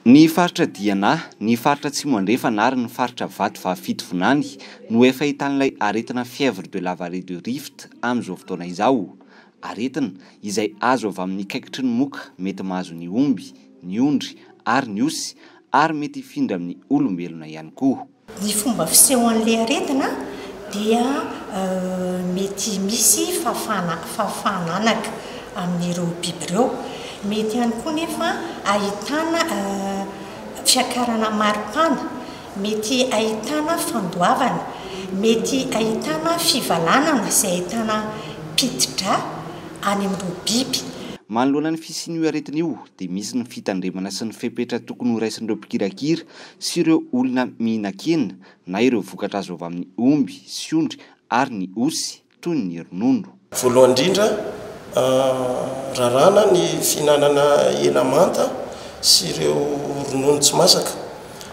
Ny faritra Diana, ny faritra Atsimo andrefana ary ny faritra Vato Vafito Vonany no efa ahitan'ilay aretina fièvre de la vallée du Rift amin'izao fotoana izao. Aretina izay azo avy amin'ny kaikitry ny moka, mety mahazo ny omby, ny ondry ary ny osy ary mety hifindra amin'ny olombelona ihany koa. Ny fomba fisehoan'ilay aretina dia mety misy fahafahananaka amin'ireo biby ireo. Mety ihany koa nefa ahitana fiakarana maripana, mety ahitana fandoavana, mety ahitana fivalanana izay ahitana pitidra any amin'ireo biby. Manoloana ny fisian'io aretina io dia misy ny fitandremana sy ny fepetra tokony ho raisin'ireo mpikirakira sy ireo olona mihinan-kena na ireo vokatra azo avy amin'ny omby, sy ondry ary ny osy toy ny ronono. Voalohany indrindra, rarana ny fihinanana hena manta sy ireo ronono tsy masaka.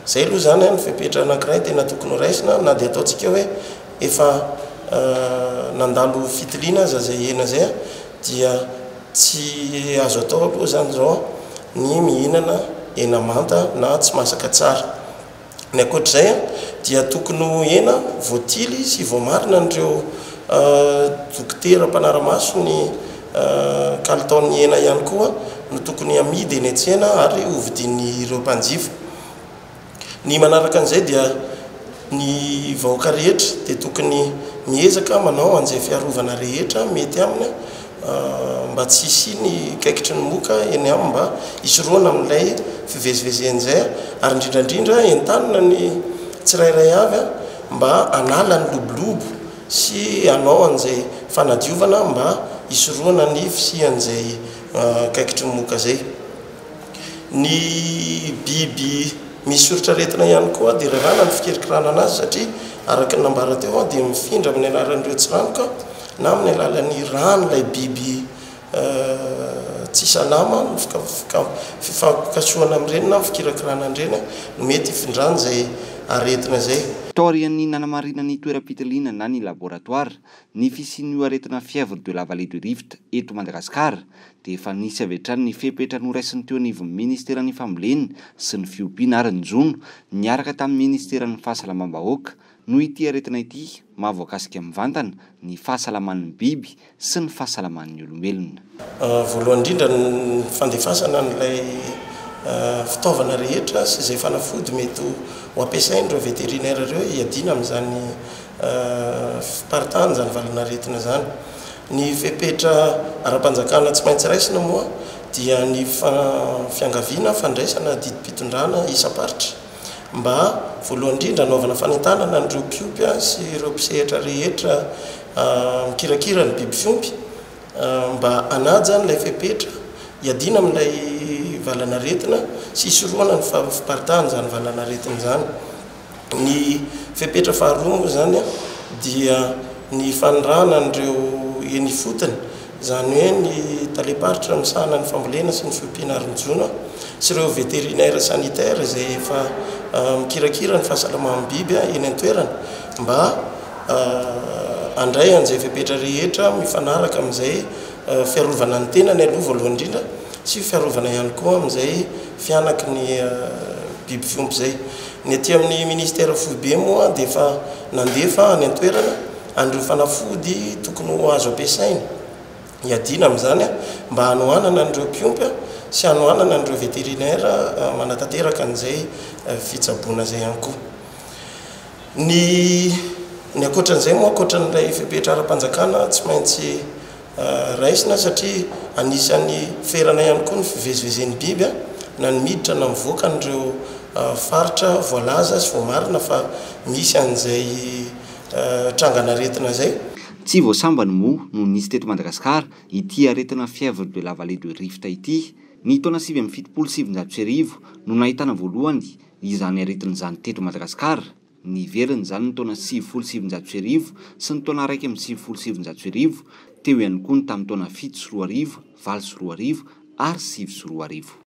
Izay aloha zany ny fepetra anankiray tena tokony ho raisina, na dia ataontsika hoe efa nandalo fitiliana aza izay hena izay, dia tsy azo atao aloha zany zao ny mihinana hena manta na tsy masaka tsara. Ny ankoatr'izay dia tokony ho hena voatily sy voamarina n'ireo dokotera mpanara-maso ny kalitaon'ny hena ihany koa no tokony amidy eny an-tsena ary hovidin'ireo mpanjifa. Ny manaraka an'izay dia ny vahoaka rehetra dia tokony miezaka manao an'izay fiarovana rehetra mety aminy mba tsy hisiany kaikitry ny moka eny aminy mba hisoroana amin'ilay fivezivezen'izay, ary indrindrandrindra entanina ny tsirairay avy mba anala ny lobolobo sy anao an'izay fanadiovana mba hisoroana ny fisian'izay kaikitry ny moka zay. Ny biby misy soritra aretina ihany koa dia rarana ny fikirikirana anazy satria araka ny nambara teo dia mifindra amin'ny alalan'ireo tsiranoka na amin'ny alalan'ny rano ilay biby tsy salama, ny fifampikasoana amin'ireny na fikirakirana an'ireny no mety hifindran'izay aretina zay. Taorian'ny nanamarinana ny toeram-pitiliana na ny laboratoire ny fisian'io aretina fièvre de la vallée du Rift eto Madagasikara dia efa nisy avy hatrany ny fepetra noraisin'ny teo anivon'ny ministeran'ny fambolena sy ny fiompiana ary ny jono niaraka tamin'ny ministeran'ny fahasalamam-bahoaka no ity aretina ity mahavoakasika mivantana ny fahasalaman'ny biby sy ny fahasalaman'ny olombelona. Voalohany indrindra ny fandefasana n'ilay fitaovana rehetra sy izay fanafody mety ho ampiasain'ireo vétérinaire ireo hiadina amin'izany fiparitana izany valanaretina zany. Ny fepetra ara-panjakana tsy maintsy raisina moa dia ny fiangaviana fandraisana didim-pitondrana isa-paritra mba voalohany indrindra anaovana fanentanana n'ireo mpiompy sy ireo mpisehatra rehetra mikirakira ny biby fiompy mba anaja n'ilay fepetra hiadina amin'ilay valanaretina sy hisoroana ny fiparitana zany valanaretina zany. Ny fepetra faharoa moa zany dia ny fanondrana n'ireo eny fotony, izany hoe ny taleparitra misahana ny fambolena sy ny fiompiana ary ny jono sy ireo vétérinaire sanitaire izay efa mikirakira ny fahasalaman'ny biby eny an-toerana mba andray an'izay fepetra rehetra mifanaraka amin'izay fiarovana ny tenany aloha voalohany indrindra sy fiarovana ihany koa amin'izay fianaky ny biby fiompy zay. Ny aty amin'ny ministère foibe moa dia efa nandefa any an-toerana an'ireo fanafody tokony ho azo ampiasaina hiadina amin'izany mba hanohanana an'ireo mpiompy sy hanohanana an'ireo vétérinaire manatanteraka an'izay fitsaboana zay ihany koa. Ny ankoatran'izay moa ankoatran'ilay fepetra ara-panjakana tsy maintsy raisina satria anisan'ny ferana ihany koa ny fivezivezen'ny biby na ny miditra na mivoaka n'ireo faritra voalaza sy voamarina fa misy an'izay trangana-retina zay. Tsy voasambany moa no nisy teto Madagasikara ity aretina fièvre de la vallée du Rift ity. Ny taona 1970 no nahitana voalohany izany aretin'izany teto Madagasikara. Ny ivelany zany ny taona 1970 sy ny taona 1970 teo ihany koa ny tamin'ny taona 7 sy 2000, 9 sy 2000 ary 5 sy 2000.